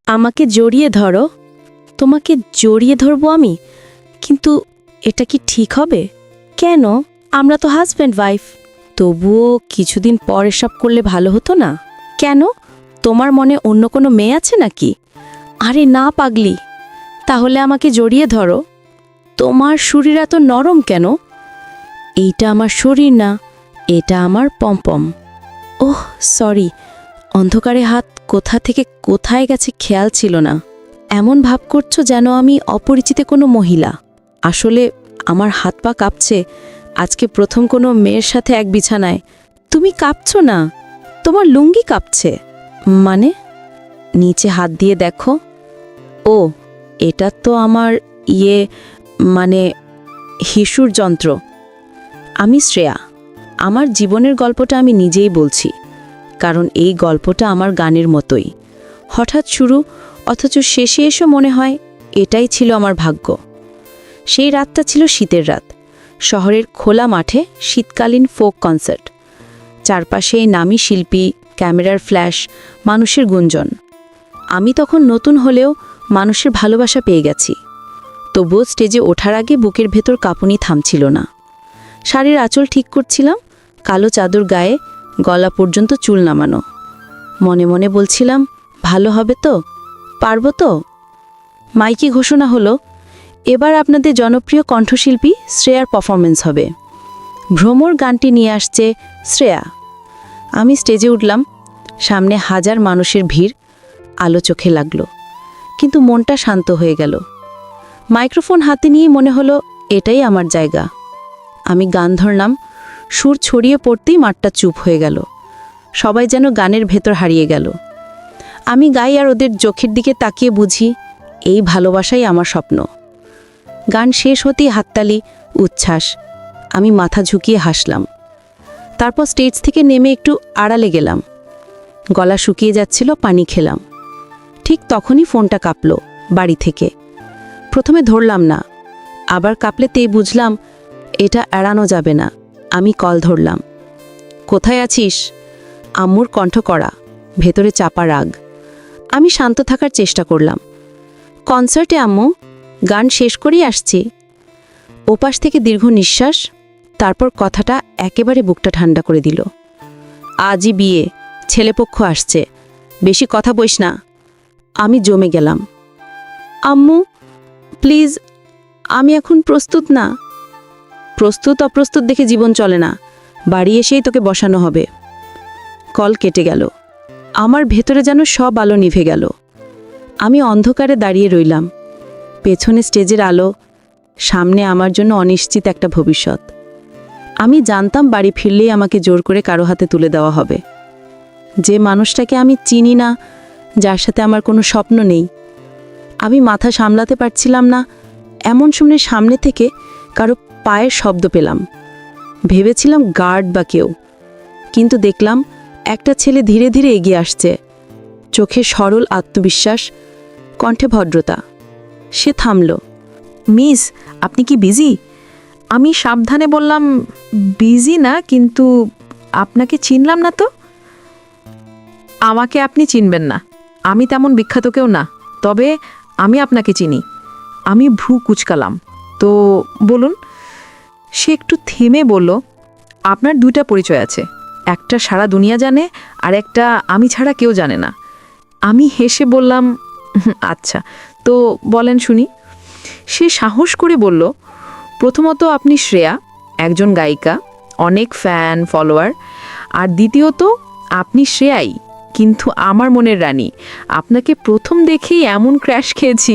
আমাকে জড়িয়ে ধরো। তোমাকে জড়িয়ে ধরবো আমি? কিন্তু এটা কি ঠিক হবে? কেন? আমরা তো হাজব্যান্ড ওয়াইফ। তবুও কিছুদিন পর এসব করলে ভালো হতো না? কেন? তোমার মনে অন্য কোনো মেয়ে আছে নাকি? আরে না পাগলি, তাহলে আমাকে জড়িয়ে ধরো। তোমার শরীর এত নরম কেন? এইটা আমার শরীর না, এটা আমার পমপম। ওহ সরি, অন্ধকারে হাত কোথা থেকে কোথায় গেছে খেয়াল ছিল না। এমন ভাব করছো যেন আমি অপরিচিত কোনো মহিলা। আসলে আমার হাত পা কাঁপছে। আজকে প্রথম কোনো মেয়ের সাথে এক বিছানায়। তুমি কাঁপছো না, তোমার লুঙ্গি কাঁপছে। মানে? নিচে হাত দিয়ে দেখো। ও, এটা তো আমার মানে হিসুর যন্ত্র। আমি শ্রেয়া। আমার জীবনের গল্পটা আমি নিজেই বলছি, কারণ এই গল্পটা আমার গানের মতোই। হঠাৎ শুরু, অথচ শেষে এসে মনে হয় এটাই ছিল আমার ভাগ্য। সেই রাতটা ছিল শীতের রাত। শহরের খোলা মাঠে শীতকালীন ফোক কনসার্ট। চারপাশে নামী শিল্পী, ক্যামেরার ফ্ল্যাশ, মানুষের গুঞ্জন। আমি তখন নতুন হলেও মানুষের ভালোবাসা পেয়ে গেছি। তবুও স্টেজে ওঠার আগে বুকের ভেতর কাঁপুনি থামছিল না। শাড়ির আঁচল ঠিক করছিলাম, কালো চাদর গায়ে, গলা পর্যন্ত চুল নামানো। মনে মনে বলছিলাম, ভালো হবে তো? পারব তো? মাইকে ঘোষণা হলো, এবার আপনাদের জনপ্রিয় কণ্ঠশিল্পী শ্রেয়ার পারফরমেন্স হবে। ভ্রমর গানটি নিয়ে আসছে শ্রেয়া। আমি স্টেজে উঠলাম। সামনে হাজার মানুষের ভিড়। আলো চোখে লাগলো, কিন্তু মনটা শান্ত হয়ে গেল। মাইক্রোফোন হাতে নিয়ে মনে হলো এটাই আমার জায়গা। আমি গান ধরলাম। সুর ছড়িয়ে পড়তেই মাঠটা চুপ হয়ে গেল। সবাই যেন গানের ভেতর হারিয়ে গেল। আমি গাই আর ওদের চোখের দিকে তাকিয়ে বুঝি এই ভালোবাসাই আমার স্বপ্ন। গান শেষ হতেই হাততালি, উচ্ছ্বাস। আমি মাথা ঝুঁকিয়ে হাসলাম। তারপর স্টেজ থেকে নেমে একটু আড়ালে গেলাম। গলা শুকিয়ে যাচ্ছিল, পানি খেলাম। ঠিক তখনই ফোনটা কাঁপল বাড়ি থেকে। প্রথমে ধরলাম না, আবার কাঁপলেতেই বুঝলাম এটা এড়ানো যাবে না। আমি কল ধরলাম। কোথায় আছিস? আম্মুর কণ্ঠ কড়া, ভেতরে চাপা রাগ। আমি শান্ত থাকার চেষ্টা করলাম। কনসার্টে আম্মু, গান শেষ করেই আসছি। ওপাশ থেকে দীর্ঘ নিঃশ্বাস। তারপর কথাটা একেবারে বুকটা ঠান্ডা করে দিল। আজই বিয়ে, ছেলেপক্ষ আসছে, বেশি কথা বইস না। আমি জমে গেলাম। আম্মু প্লিজ, আমি এখন প্রস্তুত না। প্রস্তুত অপ্রস্তুত দেখে জীবন চলে না, বাড়ি এসেই তোকে বসানো হবে। কল কেটে গেল। আমার ভেতরে যেন সব আলো নিভে গেল। আমি অন্ধকারে দাঁড়িয়ে রইলাম। পেছনে স্টেজের আলো, সামনে আমার জন্য অনিশ্চিত একটা ভবিষ্যৎ। আমি জানতাম বাড়ি ফিরলেই আমাকে জোর করে কারো হাতে তুলে দেওয়া হবে। যে মানুষটাকে আমি চিনি না, যার সাথে আমার কোনো স্বপ্ন নেই। আমি মাথা সামলাতে পারছিলাম না। এমন সময় সামনে থেকে কারো পায়ের শব্দ পেলাম। ভেবেছিলাম গার্ড বা কেউ, কিন্তু দেখলাম একটা ছেলে ধীরে ধীরে এগিয়ে আসছে। চোখে সরল আত্মবিশ্বাস, কণ্ঠে ভদ্রতা। সে থামল। মিস, আপনি কি বিজি? আমি সাবধানে বললাম, বিজি না, কিন্তু আপনাকে চিনলাম না তো। আমাকে আপনি চিনবেন না, আমি তেমন বিখ্যাত কেউ না, তবে আমি আপনাকে চিনি। আমি ভ্রু কুচকালাম। তো বলুন। সে একটু থেমে বলল, আপনার দুইটা পরিচয় আছে, একটা সারা দুনিয়া জানে আর একটা আমি ছাড়া কেউ জানে না। আমি হেসে বললাম, আচ্ছা, তো বলেন শুনি। সে সাহস করে বলল, প্রথমত আপনি শ্রেয়া, একজন গায়িকা, অনেক ফ্যান ফলোয়ার। আর দ্বিতীয়ত আপনি শ্রেয়াই, কিন্তু আমার মনের রানী। আপনাকে প্রথম দেখেই এমন ক্র্যাশ খেয়েছি,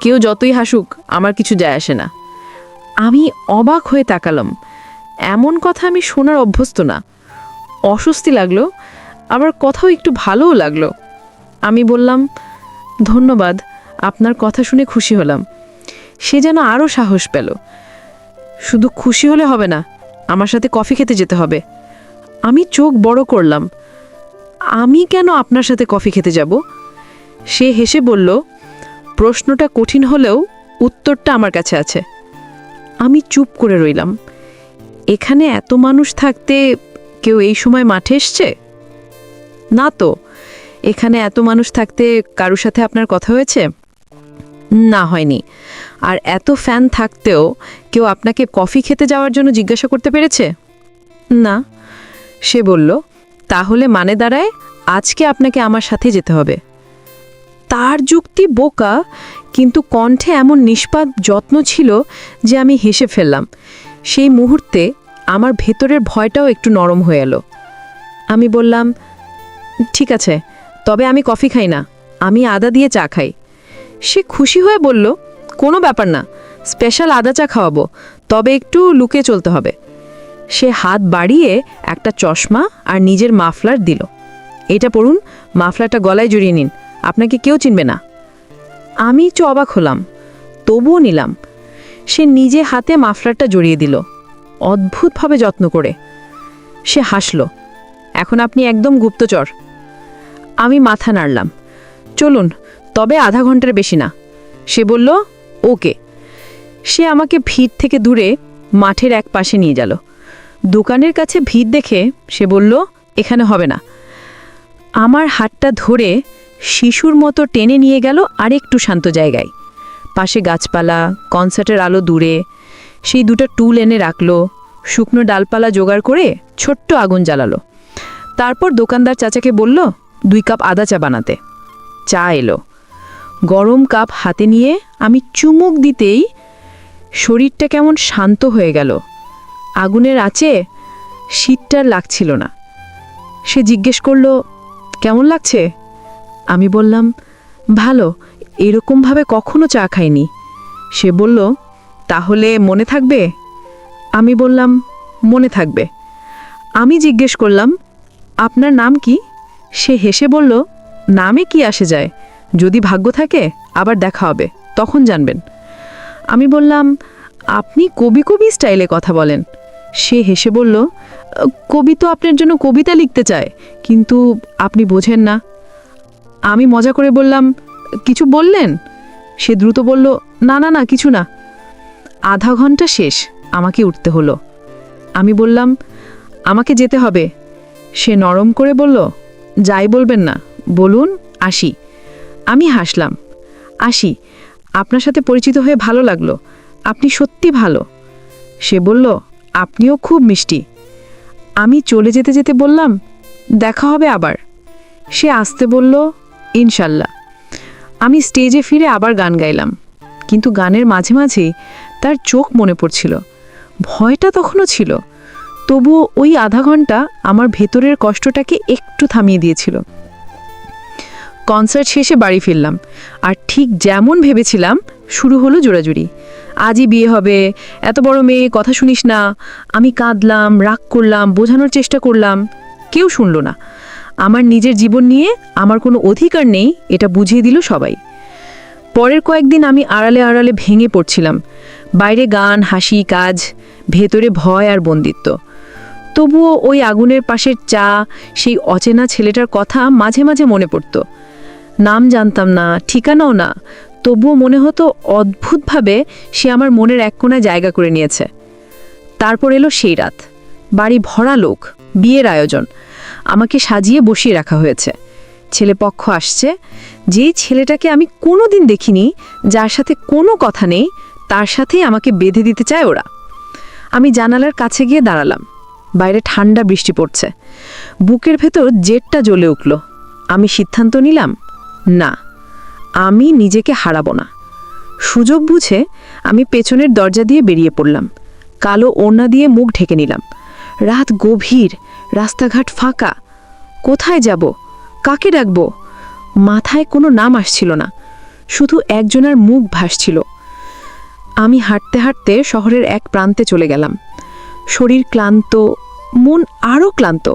কেউ যতই হাসুক আমার কিছু যায় আসে না। আমি অবাক হয়ে তাকালাম। এমন কথা আমি শোনার অভ্যস্ত না। অস্বস্তি লাগলো, আবার কথাও একটু ভালোও লাগলো। আমি বললাম, ধন্যবাদ, আপনার কথা শুনে খুশি হলাম। সে যেন আরও সাহস পেল। শুধু খুশি হলে হবে না, আমার সাথে কফি খেতে যেতে হবে। আমি চোখ বড় করলাম। আমি কেন আপনার সাথে কফি খেতে যাব? সে হেসে বলল, প্রশ্নটা কঠিন হলেও উত্তরটা আমার কাছে আছে। আমি চুপ করে রইলাম। এখানে এত মানুষ থাকতে কেউ এই সময় মাঠে এসছে? না তো, এখানে এত মানুষ থাকতে কারোর সাথে আপনার কথা হয়েছে? না, হয়নি। আর এত ফ্যান থাকতেও কেউ আপনাকে কফি খেতে যাওয়ার জন্য জিজ্ঞাসা করতে পেরেছে? না। সে বলল, তাহলে মানে দাঁড়ায় আজকে আপনাকে আমার সাথে যেতে হবে। তার যুক্তি বোকা, কিন্তু কণ্ঠে এমন নিষ্পাপ যত্ন ছিল যে আমি হেসে ফেললাম। সেই মুহূর্তে আমার ভেতরের ভয়টাও একটু নরম হয়ে এলো। আমি বললাম, ঠিক আছে, তবে আমি কফি খাই না, আমি আদা দিয়ে চা খাই। সে খুশি হয়ে বলল, কোনো ব্যাপার না, স্পেশাল আদা চা খাওয়াবো, তবে একটু লুকিয়ে চলতে হবে। সে হাত বাড়িয়ে একটা চশমা আর নিজের মাফলার দিল। এটা পড়ুন, মাফলারটা গলায় জড়িয়ে নিন, আপনাকে কেউ চিনবে না। আমি অবাক হলাম, তবুও নিলাম। সে নিজে হাতে মাফলারটা জড়িয়ে দিল, অদ্ভুতভাবে যত্ন করে। সে হাসল, এখন আপনি একদম গুপ্তচর। আমি মাথা নাড়লাম। চলুন, তবে আধা ঘন্টার বেশি না। সে বলল, ওকে। সে আমাকে ভিড় থেকে দূরে মাঠের এক পাশে নিয়ে গেল। দোকানের কাছে ভিড় দেখে সে বলল, এখানে হবে না। আমার হাতটা ধরে শিশুর মতো টেনে নিয়ে গেল আরেকটু শান্ত জায়গায়। পাশে গাছপালা, কনসার্টের আলো দূরে। সেই দুটো টুল এনে রাখলো, শুকনো ডালপালা জোগাড় করে ছোট্ট আগুন জ্বালালো। তারপর দোকানদার চাচাকে বলল 2 কাপ আদা চা বানাতে। চা এলো। গরম কাপ হাতে নিয়ে আমি চুমুক দিতেই শরীরটা কেমন শান্ত হয়ে গেল। আগুনের আঁচে শীতটার লাগছিল না। সে জিজ্ঞেস করল, কেমন লাগছে? আমি বললাম, ভালো, এরকমভাবে কখনো চা খাইনি। সে বলল, তাহলে মনে থাকবে? আমি বললাম, মনে থাকবে। আমি জিজ্ঞেস করলাম, আপনার নাম কি? সে হেসে বলল, নামে কি আসে যায়, যদি ভাগ্য থাকে আবার দেখা হবে, তখন জানবেন। আমি বললাম, আপনি কবি কবি স্টাইলে কথা বলেন। সে হেসে বলল, কবি তো আপনার জন্য কবিতা লিখতে চায়, কিন্তু আপনি বোঝেন না। আমি মজা করে বললাম, কিছু বললেন? সে দ্রুত বলল, না না না, কিছু না। আধা ঘন্টা শেষ, আমাকে উঠতে হলো। আমি বললাম, আমাকে যেতে হবে। সে নরম করে বলল, যাই বলবেন না, বলুন আসি। আমি হাসলাম, আসি, আপনার সাথে পরিচিত হয়ে ভালো লাগলো, আপনি সত্যি ভালো। সে বলল, আপনিও খুব মিষ্টি। আমি চলে যেতে যেতে বললাম, দেখা হবে আবার। সে আসতে বলল, ইনশাল্লাহ। আমি স্টেজে ফিরে আবার গান গাইলাম, কিন্তু গানের মাঝে মাঝেই তার চোখ মনে পড়ছিল। ভয়টা তখনও ছিল, তবুও ওই আধা ঘন্টা আমার ভেতরের কষ্টটাকে একটু থামিয়ে দিয়েছিল। কনসার্ট শেষে বাড়ি ফিরলাম, আর ঠিক যেমন ভেবেছিলাম শুরু হলো জোড়াজুড়ি। আজই বিয়ে হবে, এত বড় মেয়ে, কথা শুনিস না। আমি কাঁদলাম, রাগ করলাম, বোঝানোর চেষ্টা করলাম, কেউ শুনল না। আমার নিজের জীবন নিয়ে আমার কোনো অধিকার নেই, এটা বুঝিয়ে দিল সবাই। পরের কয়েকদিন আমি আড়ালে আড়ালে ভেঙে পড়ছিলাম। বাইরে গান, হাসি, কাজ, ভেতরে ভয় আর বন্দিত্ব। তবুও ওই আগুনের পাশের চা, সেই অচেনা ছেলেটার কথা মাঝে মাঝে মনে পড়ত। নাম জানতাম না, ঠিকানাও না, তবুও মনে হতো অদ্ভুতভাবে সে আমার মনের এক কোণায় জায়গা করে নিয়েছে। তারপর এলো সেই রাত, বাড়ি ভরা লোক, বিয়ের আয়োজন। আমাকে সাজিয়ে বসিয়ে রাখা হয়েছে। ছেলেপক্ষ আসছে। যেই ছেলেটাকে আমি কোনোদিন দেখিনি, যার সাথে কোনো কথা নেই, তার সাথেই আমাকে বেঁধে দিতে চায় ওরা। আমি জানালার কাছে গিয়ে দাঁড়ালাম। বাইরে ঠান্ডা বৃষ্টি পড়ছে। বুকের ভেতর জেটটা জ্বলে উঠল। আমি সিদ্ধান্ত নিলাম, না, আমি নিজেকে হারাবো না। সুযোগ বুঝে আমি পেছনের দরজা দিয়ে বেরিয়ে পড়লাম। কালো ওড়না দিয়ে মুখ ঢেকে নিলাম। রাত গভীর, রাস্তাঘাট ফাঁকা। কোথায় যাব, কাকে ডাকব? মাথায় কোনো নাম আসছিল না, শুধু একজনের মুখ ভাসছিল। আমি হাঁটতে হাঁটতে শহরের এক প্রান্তে চলে গেলাম। শরীর ক্লান্ত, মন আরও ক্লান্ত।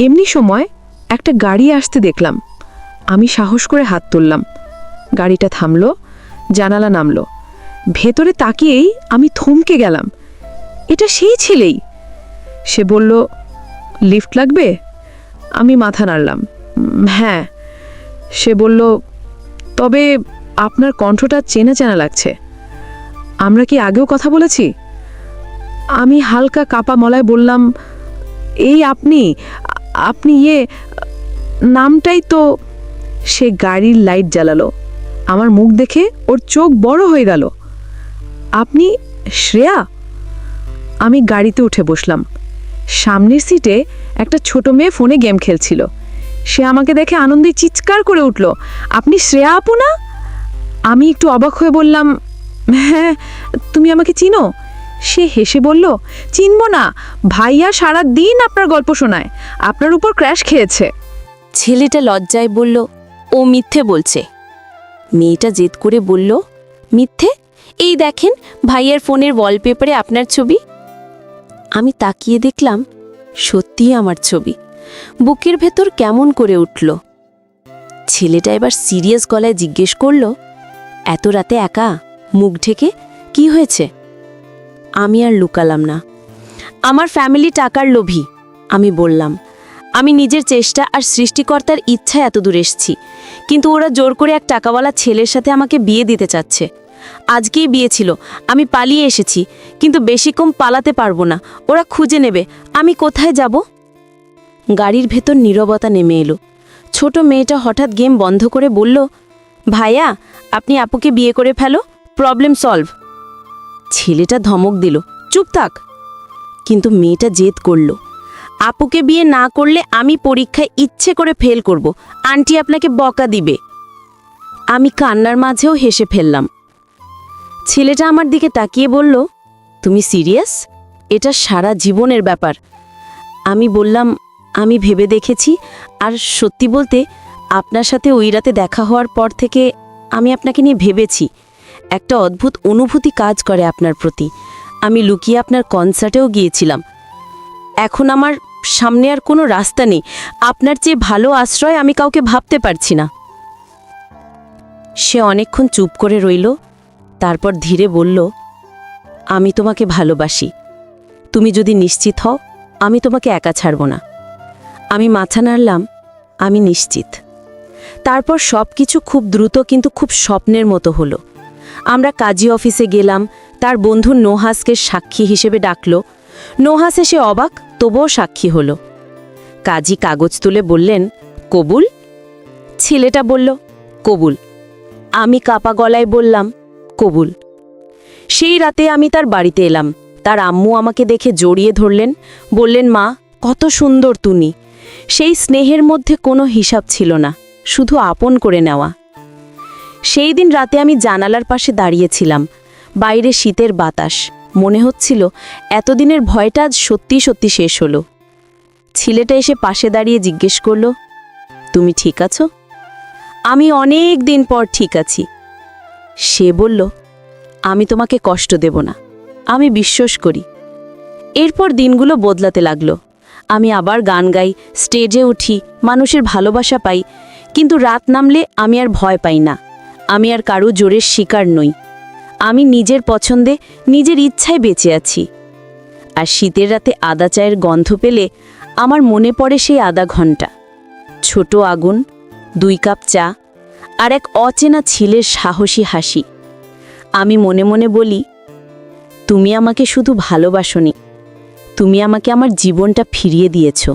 এমনি সময় একটা গাড়ি আসতে দেখলাম। আমি সাহস করে হাত তুললাম। গাড়িটা থামলো, জানালা নামলো। ভেতরে তাকিয়েই আমি থমকে গেলাম। এটা সেই ছেলেই। সে বলল, লিফট লাগবে? আমি মাথা নাড়লাম, হ্যাঁ। সে বলল, তবে আপনার কণ্ঠটা চেনা চেনা লাগছে। আমরা কি আগেও কথা বলেছি? আমি হালকা কাপা মলায় বললাম, এই আপনি নামটাই তো। সে গাড়ির লাইট জ্বালালো। আমার মুখ দেখে ওর চোখ বড় হয়ে গেল। আপনি শ্রেয়া? আমি গাড়িতে উঠে বসলাম। সামনের সিটে একটা ছোট মেয়ে ফোনে গেম খেলছিল। সে আমাকে দেখে আনন্দে চিৎকার করে উঠল, আপনি শ্রেয়া আপু না? আমি একটু অবাক হয়ে বললাম, হ্যাঁ, তুমি আমাকে চিনো? সে হেসে বলল, চিনব না, ভাইয়া সারা দিন আপনার গল্প শোনায়, আপনার উপর ক্র্যাশ খেয়েছে। ছেলেটা লজ্জায় বলল, ও মিথ্যে বলছে। মেয়েটা জেদ করে বলল, মিথ্যে? এই দেখেন ভাইয়ার ফোনের ওয়ালপেপারে আপনার ছবি। আমি তাকিয়ে দেখলাম সত্যিই আমার ছবি। বুকের ভেতর কেমন করে উঠল। ছেলেটা এবার সিরিয়াস গলায় জিজ্ঞেস করল, এত রাতে একা, মুখ ঢেকে, কি হয়েছে? আমি আর লুকালাম না। আমার ফ্যামিলি টাকার লোভী, আমি বললাম। আমি নিজের চেষ্টা আর সৃষ্টিকর্তার ইচ্ছায় এত দূর এসেছি, কিন্তু ওরা জোর করে এক টাকাওয়ালা ছেলের সাথে আমাকে বিয়ে দিতে চাচ্ছে। আজকেই বিয়ে ছিল, আমি পালিয়ে এসেছি, কিন্তু বেশিক্ষণ পালাতে পারবো না, ওরা খুঁজে নেবে। আমি কোথায় যাব? গাড়ির ভেতর নীরবতা নেমে এলো। ছোট মেয়েটা হঠাৎ গেম বন্ধ করে বলল, ভাইয়া, আপনি আপুকে বিয়ে করে ফেলো, প্রবলেম সলভ। ছেলেটা ধমক দিল, চুপ থাক। কিন্তু মেয়েটা জেদ করল, আপুকে বিয়ে না করলে আমি পরীক্ষায় ইচ্ছে করে ফেল করব, আন্টি আপনাকে বকা দিবে। আমি কান্নার মাঝেও হেসে ফেললাম। ছেলেটা আমার দিকে তাকিয়ে বলল, তুমি সিরিয়াস? এটা সারা জীবনের ব্যাপার। আমি বললাম, আমি ভেবে দেখেছি, আর সত্যি বলতে আপনার সাথে ওই রাতে দেখা হওয়ার পর থেকে আমি আপনাকে নিয়ে ভেবেছি। একটা অদ্ভুত অনুভূতি কাজ করে আপনার প্রতি। আমি লুকিয়ে আপনার কনসার্টেও গিয়েছিলাম। এখন আমার সামনে আর কোনো রাস্তা নেই, আপনার চেয়ে ভালো আশ্রয় আমি কাউকে ভাবতে পারছি না। সে অনেকক্ষণ চুপ করে রইল, তারপর ধীরে বলল, আমি তোমাকে ভালোবাসি। তুমি যদি নিশ্চিত হও, আমি তোমাকে একা ছাড়ব না। আমি মাথা নাড়লাম, আমি নিশ্চিত। তারপর সব কিছু খুব দ্রুত কিন্তু খুব স্বপ্নের মতো হলো। আমরা কাজী অফিসে গেলাম, তার বন্ধু নোহাসকে সাক্ষী হিসেবে ডাকল। নোহাস এসে অবাক, তবুও সাক্ষী হলো। কাজী কাগজ তুলে বললেন, কবুল? ছেলেটা বলল, কবুল। আমি কাপা গলায় বললাম, কবুল। সেই রাতে আমি তার বাড়িতে এলাম। তার আম্মু আমাকে দেখে জড়িয়ে ধরলেন, বললেন, মা, কত সুন্দর তুমি। সেই স্নেহের মধ্যে কোনো হিসাব ছিল না, শুধু আপন করে নেওয়া। সেই দিন রাতে আমি জানালার পাশে দাঁড়িয়েছিলাম। বাইরে শীতের বাতাস। মনে হচ্ছিল এতদিনের ভয়টা আজ সত্যি সত্যি শেষ হলো। ছেলেটা এসে পাশে দাঁড়িয়ে জিজ্ঞেস করল, তুমি ঠিক আছো? আমি অনেক দিন পর ঠিক আছি। সে বলল, আমি তোমাকে কষ্ট দেব না, আমি বিশ্বাস করি। এরপর দিনগুলো বদলাতে লাগলো। আমি আবার গান গাই, স্টেজে উঠি, মানুষের ভালোবাসা পাই। কিন্তু রাত নামলে আমি আর ভয় পাই না। আমি আর কারো জোরের শিকার নই। আমি নিজের পছন্দে, নিজের ইচ্ছায় বেঁচে আছি। আর শীতের রাতে আদা চায়ের গন্ধ পেলে আমার মনে পড়ে সেই আধা ঘন্টা, ছোট আগুন, 2 কাপ চা, আর এক অচেনা ছেলের সাহসী হাসি। আমি মনে মনে বলি, তুমি আমাকে শুধু ভালোবাসোনি, তুমি আমাকে আমার জীবনটা ফিরিয়ে দিয়েছো।